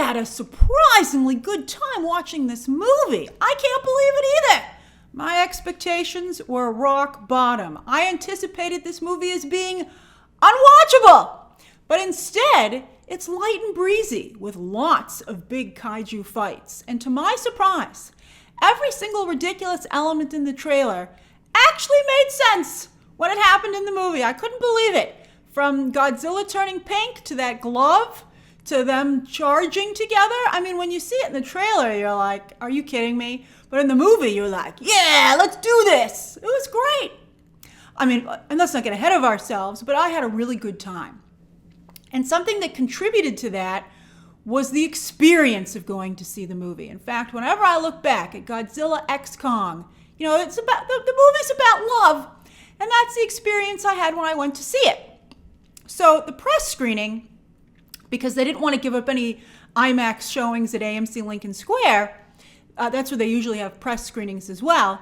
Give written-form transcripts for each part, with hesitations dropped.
had a surprisingly good time watching this movie. I can't believe it either. My expectations were rock bottom. I anticipated this movie as being unwatchable, but instead, it's light and breezy with lots of big kaiju fights. And to my surprise, every single ridiculous element in the trailer actually made sense when it happened in the movie. I couldn't believe it. From Godzilla turning pink to that glove to them charging together. I mean, when you see it in the trailer, you're like, are you kidding me? But in the movie, you're like, yeah, let's do this. It was great. I mean, and let's not get ahead of ourselves, but I had a really good time. And something that contributed to that was the experience of going to see the movie. In fact, whenever I look back at Godzilla x Kong, it's about the movie's about love, and that's the experience I had when I went to see it. So the press screening, because they didn't want to give up any IMAX showings at AMC Lincoln Square, that's where they usually have press screenings as well.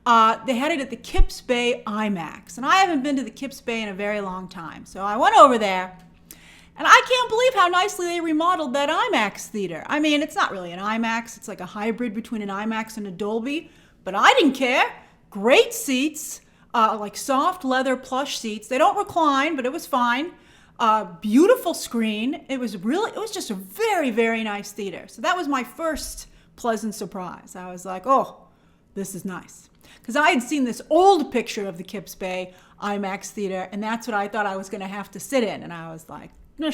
They had it at the Kips Bay IMAX, and I haven't been to the Kips Bay in a very long time. So I went over there, and I can't believe how nicely they remodeled that IMAX theater. I mean, it's not really an IMAX. It's like a hybrid between an IMAX and a Dolby, but I didn't care. Great seats, like soft leather plush seats. They don't recline, but it was fine. Beautiful screen. It was just a very, very nice theater. So that was my first pleasant surprise. I was like, oh, this is nice. Because I had seen this old picture of the Kips Bay IMAX theater, and that's what I thought I was going to have to sit in. And I was like, and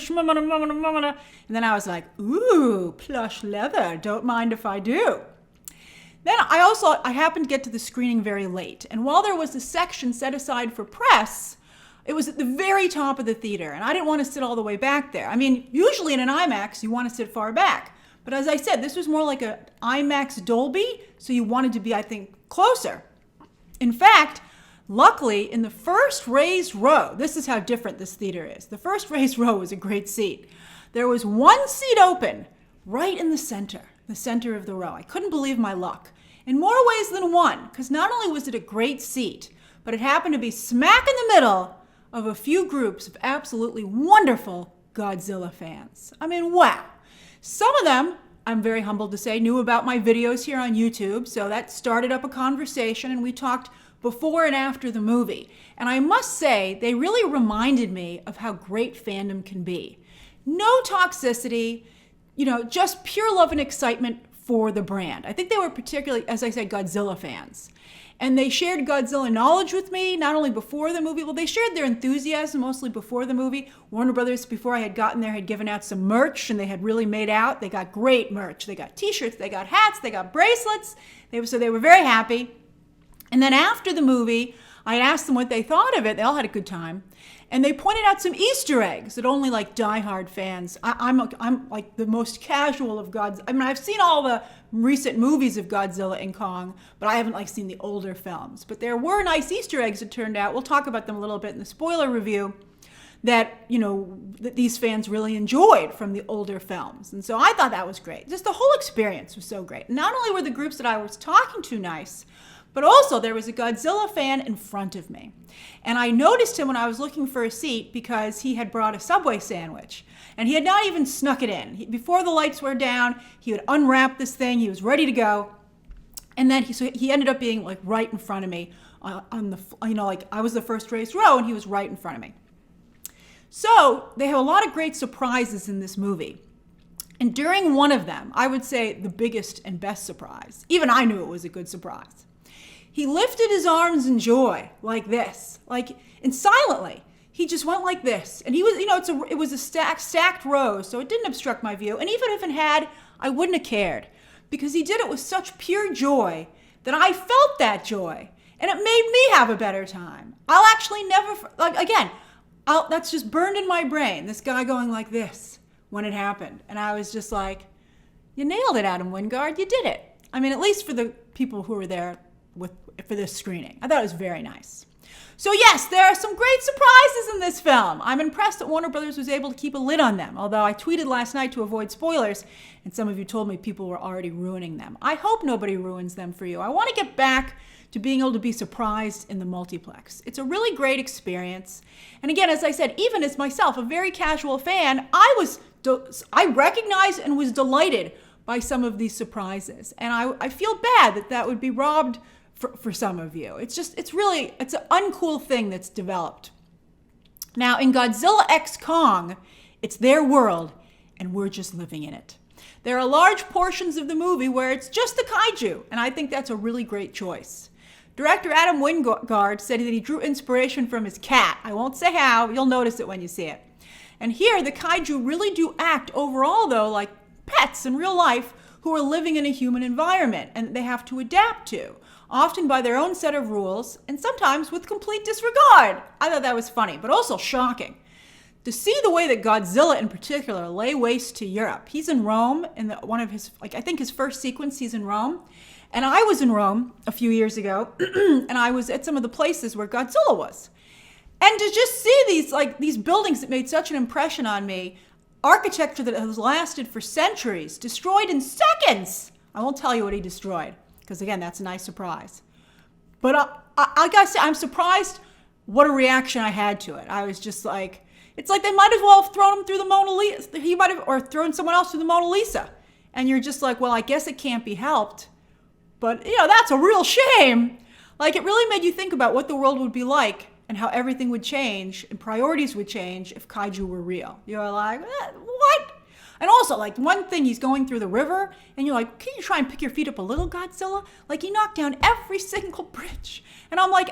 then I was like, ooh, plush leather. Don't mind if I do. Then I happened to get to the screening very late. And while there was a section set aside for press, it was at the very top of the theater. And I didn't want to sit all the way back there. I mean, usually in an IMAX, you want to sit far back. But as I said, this was more like an IMAX Dolby, so you wanted to be, I think, closer. In fact, luckily, in the first raised row, this is how different this theater is. The first raised row was a great seat. There was one seat open right in the center of the row. I couldn't believe my luck. In more ways than one, because not only was it a great seat, but it happened to be smack in the middle of a few groups of absolutely wonderful Godzilla fans. I mean, wow. Some of them, I'm very humbled to say, knew about my videos here on YouTube, so that started up a conversation, and we talked before and after the movie. And I must say, they really reminded me of how great fandom can be. No toxicity, just pure love and excitement for the brand. I think they were particularly, as I said, Godzilla fans. And they shared Godzilla knowledge with me, not only before the movie, well, they shared their enthusiasm mostly before the movie. Warner Brothers, before I had gotten there, had given out some merch, and they had really made out. They got great merch. They got t-shirts, they got hats, they got bracelets. So they were very happy. And then after the movie, I asked them what they thought of it. They all had a good time. And they pointed out some Easter eggs that only like diehard fans. I'm like the most casual of Godzilla. I mean, I've seen all the recent movies of Godzilla and Kong, but I haven't seen the older films. But there were nice Easter eggs, it turned out. We'll talk about them a little bit in the spoiler review that, that these fans really enjoyed from the older films. And so I thought that was great. Just the whole experience was so great. Not only were the groups that I was talking to nice, but also there was a Godzilla fan in front of me. And I noticed him when I was looking for a seat because he had brought a Subway sandwich. And he had not even snuck it in. Before the lights were down, he would unwrap this thing. He was ready to go. And then he ended up being right in front of me I was the first raised row and he was right in front of me. So they have a lot of great surprises in this movie. And during one of them, I would say the biggest and best surprise, even I knew it was a good surprise. He lifted his arms in joy like this, and silently. He just went like this. And he was, it was a stacked row, so it didn't obstruct my view. And even if it had, I wouldn't have cared because he did it with such pure joy that I felt that joy. And it made me have a better time. I'll actually never, that's just burned in my brain, this guy going like this when it happened. And I was just like, you nailed it, Adam Wingard. You did it. I mean, at least for the people who were there for this screening. I thought it was very nice. So yes, there are some great surprises in this film. I'm impressed that Warner Brothers was able to keep a lid on them, although I tweeted last night to avoid spoilers, and some of you told me people were already ruining them. I hope nobody ruins them for you. I want to get back to being able to be surprised in the multiplex. It's a really great experience. And again, as I said, even as myself, a very casual fan, I was I recognized and was delighted by some of these surprises. And I feel bad that would be robbed for some of you. It's an uncool thing that's developed. Now, in Godzilla x Kong, it's their world, and we're just living in it. There are large portions of the movie where it's just the kaiju, and I think that's a really great choice. Director Adam Wingard said that he drew inspiration from his cat. I won't say how, you'll notice it when you see it. And here, the kaiju really do act overall, though, like pets in real life who are living in a human environment and they have to adapt to, often by their own set of rules and sometimes with complete disregard. I thought that was funny, but also shocking. To see the way that Godzilla in particular lay waste to Europe. He's in Rome in one of his, I think his first sequence, he's in Rome. And I was in Rome a few years ago, and I was at some of the places where Godzilla was. And to just see these buildings that made such an impression on me, architecture that has lasted for centuries, destroyed in seconds. I won't tell you what he destroyed, because again, that's a nice surprise. But I gotta say, I'm surprised what a reaction I had to it. I was just like, it's like they might as well have thrown him through the Mona Lisa. Or thrown someone else through the Mona Lisa. And you're just like, well, I guess it can't be helped. But, that's a real shame. Like, it really made you think about what the world would be like and how everything would change and priorities would change if kaiju were real. You're like, what? And also, like, one thing, he's going through the river, and you're like, can you try and pick your feet up a little, Godzilla? Like, he knocked down every single bridge. And I'm like,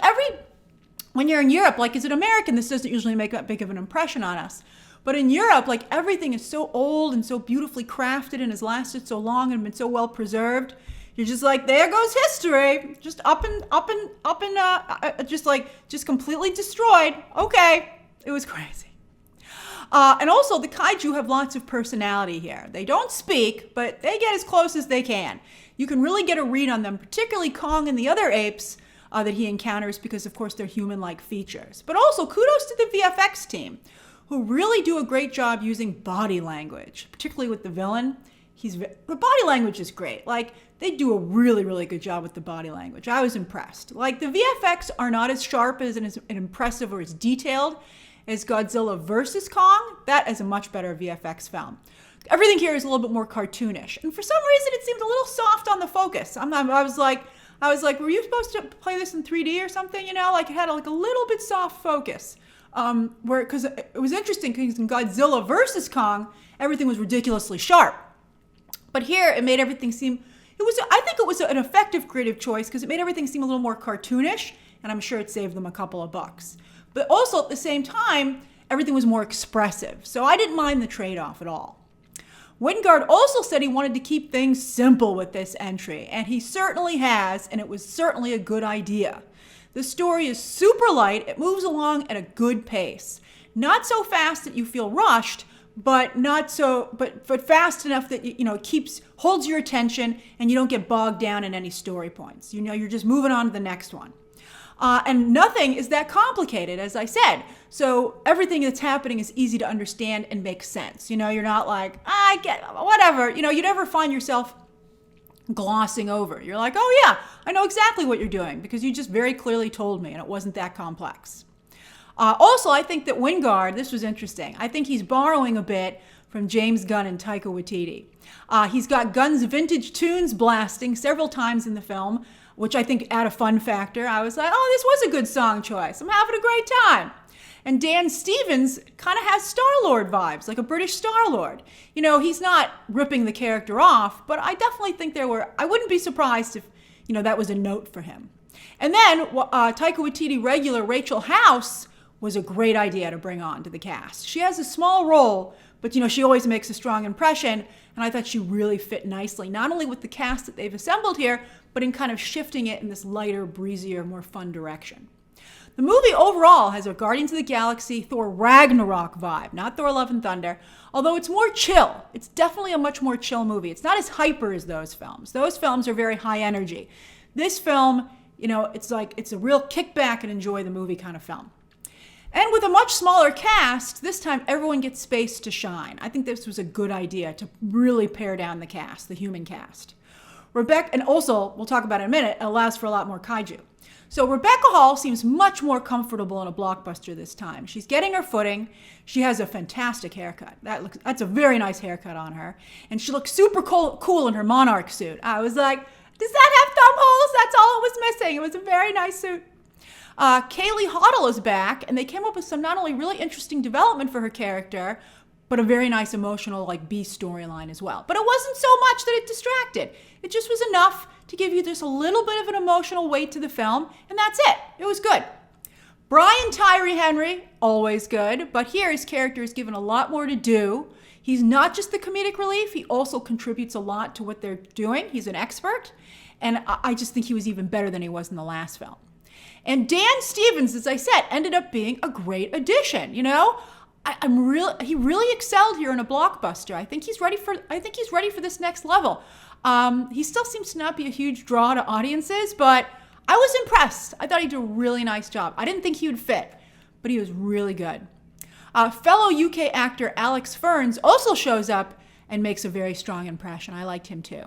when you're in Europe, like, as an American, this doesn't usually make that big of an impression on us. But in Europe, like, everything is so old and so beautifully crafted and has lasted so long and been so well preserved. You're just like, there goes history. Just up and just completely destroyed. Okay. It was crazy. And also, the kaiju have lots of personality here. They don't speak, but they get as close as they can. You can really get a read on them, particularly Kong and the other apes that he encounters because, of course, they're human-like features. But also, kudos to the VFX team, who really do a great job using body language, particularly with the villain. The body language is great. Like, they do a really, really good job with the body language. I was impressed. Like, the VFX are not as sharp and as impressive or as detailed as Godzilla vs. Kong. That is a much better VFX film. Everything here is a little bit more cartoonish. And for some reason, it seemed a little soft on the focus. I was like, were you supposed to play this in 3D or something? Like, it had a little bit soft focus. Because it was interesting, because in Godzilla vs. Kong, everything was ridiculously sharp. But here, it made everything seem, I think it was an effective creative choice because it made everything seem a little more cartoonish, and I'm sure it saved them a couple of bucks. But also, at the same time, everything was more expressive. So I didn't mind the trade-off at all. Wingard also said he wanted to keep things simple with this entry, and he certainly has, and it was certainly a good idea. The story is super light, it moves along at a good pace. Not so fast that you feel rushed, but fast enough that it holds your attention and you don't get bogged down in any story points. You're just moving on to the next one. And nothing is that complicated, as I said. So everything that's happening is easy to understand and make sense. You're not like, I get whatever. You never find yourself glossing over. You're like, oh yeah, I know exactly what you're doing because you just very clearly told me and it wasn't that complex. Also, I think that Wingard, this was interesting. I think he's borrowing a bit from James Gunn and Taika Waititi. He's got Gunn's vintage tunes blasting several times in the film, which I think add a fun factor. I was like, oh, this was a good song choice. I'm having a great time. And Dan Stevens kind of has Star-Lord vibes, like a British Star-Lord. He's not ripping the character off, but I definitely think I wouldn't be surprised if, that was a note for him. And then Taika Waititi regular Rachel House was a great idea to bring on to the cast. She has a small role, but she always makes a strong impression, and I thought she really fit nicely, not only with the cast that they've assembled here, but in kind of shifting it in this lighter, breezier, more fun direction. The movie overall has a Guardians of the Galaxy, Thor Ragnarok vibe, not Thor Love and Thunder, although it's more chill. It's definitely a much more chill movie. It's not as hyper as those films. Those films are very high energy. This film, it's a real kick back and enjoy the movie kind of film. And with a much smaller cast, this time everyone gets space to shine. I think this was a good idea to really pare down the cast, the human cast. And also, we'll talk about it in a minute, it allows for a lot more kaiju. So Rebecca Hall seems much more comfortable in a blockbuster this time. She's getting her footing. She has a fantastic haircut. That's a very nice haircut on her. And she looks super cool in her Monarch suit. I was like, does that have thumb holes? That's all it was missing. It was a very nice suit. Kaylee Hoddle is back, and they came up with some not only really interesting development for her character, but a very nice emotional B storyline as well. But it wasn't so much that it distracted. It just was enough to give you just a little bit of an emotional weight to the film, and that's it. It was good. Brian Tyree Henry, always good, but here his character is given a lot more to do. He's not just the comedic relief, he also contributes a lot to what they're doing. He's an expert, and I just think he was even better than he was in the last film. And Dan Stevens, as I said, ended up being a great addition. He really excelled here in a blockbuster. I think he's ready for this next level. He still seems to not be a huge draw to audiences, but I was impressed. I thought he did a really nice job. I didn't think he would fit, but he was really good. Fellow UK actor Alex Ferns also shows up and makes a very strong impression. I liked him too.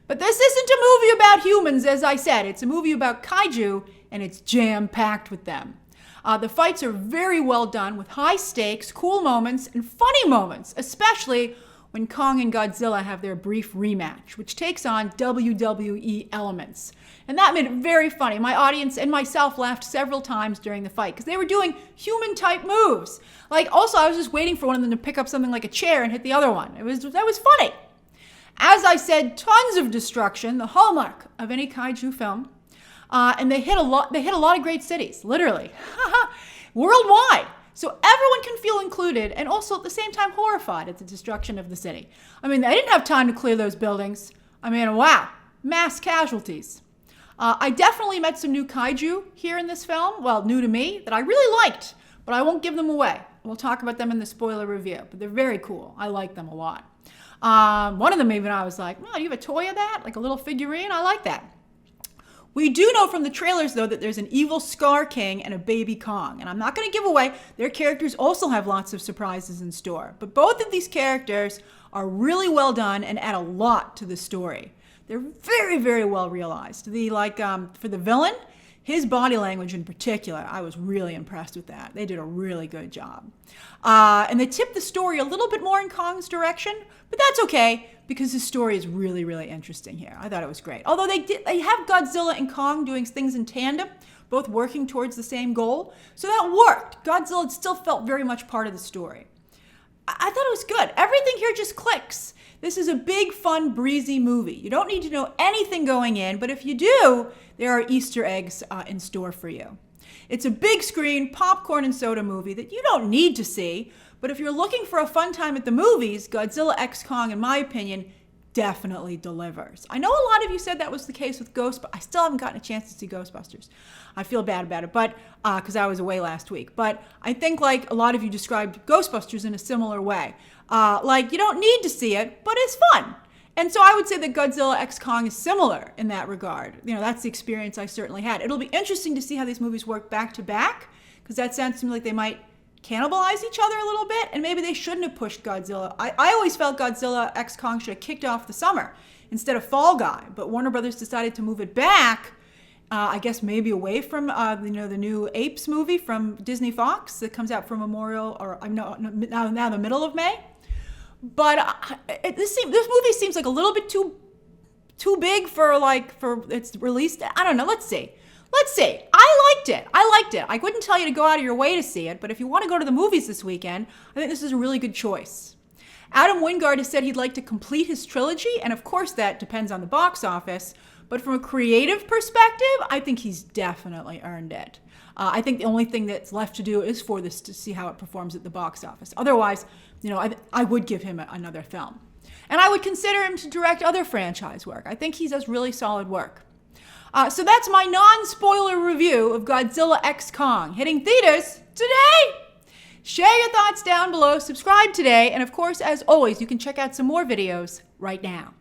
But this isn't a movie about humans, as I said. It's a movie about kaiju, and it's jam-packed with them. The fights are very well done with high stakes, cool moments, and funny moments, especially when Kong and Godzilla have their brief rematch, which takes on WWE elements. And that made it very funny. My audience and myself laughed several times during the fight because they were doing human-type moves. Also, I was just waiting for one of them to pick up something like a chair and hit the other one. That was funny. As I said, tons of destruction, the hallmark of any kaiju film. And they hit a lot of great cities, literally, worldwide. So everyone can feel included and also at the same time horrified at the destruction of the city. They didn't have time to clear those buildings. Wow, mass casualties. I definitely met some new kaiju here in this film, new to me, that I really liked, but I won't give them away. We'll talk about them in the spoiler review, but they're very cool. I like them a lot. One of them even I was like, do you have a toy of that? Like a little figurine? I like that. We do know from the trailers, though, that there's an evil Scar King and a baby Kong. And I'm not going to give away, their characters also have lots of surprises in store. But both of these characters are really well done and add a lot to the story. They're very, very well realized. For the villain, his body language in particular, I was really impressed with that. They did a really good job. And they tipped the story a little bit more in Kong's direction, but that's okay because his story is really, really interesting here. I thought it was great. Although they have Godzilla and Kong doing things in tandem, both working towards the same goal. So that worked. Godzilla still felt very much part of the story. I thought it was good. Everything here just clicks. This is a big, fun, breezy movie. You don't need to know anything going in, but if you do, there are Easter eggs in store for you. It's a big screen, popcorn and soda movie that you don't need to see, but if you're looking for a fun time at the movies, Godzilla x Kong, in my opinion, definitely delivers. I know a lot of you said that was the case with Ghostbusters. I still haven't gotten a chance to see Ghostbusters. I feel bad about it, but because I was away last week. But I think a lot of you described Ghostbusters in a similar way. You don't need to see it, but it's fun. And so I would say that Godzilla x Kong is similar in that regard. That's the experience I certainly had. It'll be interesting to see how these movies work back to back, because that sounds to me like they might cannibalize each other a little bit, and maybe they shouldn't have pushed Godzilla. I always felt Godzilla x Kong should have kicked off the summer instead of Fall Guy, but Warner Brothers decided to move it back, I guess maybe away from the new Apes movie from Disney Fox that comes out for Memorial, or now the middle of May. But this movie seems like a little bit too big for its release. I don't know. Let's see. I liked it. I wouldn't tell you to go out of your way to see it, but if you want to go to the movies this weekend, I think this is a really good choice. Adam Wingard has said he'd like to complete his trilogy, and of course that depends on the box office, but from a creative perspective, I think he's definitely earned it. I think the only thing that's left to do is for this to see how it performs at the box office. Otherwise, I would give him another film. And I would consider him to direct other franchise work. I think he does really solid work. So that's my non-spoiler review of Godzilla x Kong, hitting theaters today. Share your thoughts down below, subscribe today, and of course, as always, you can check out some more videos right now.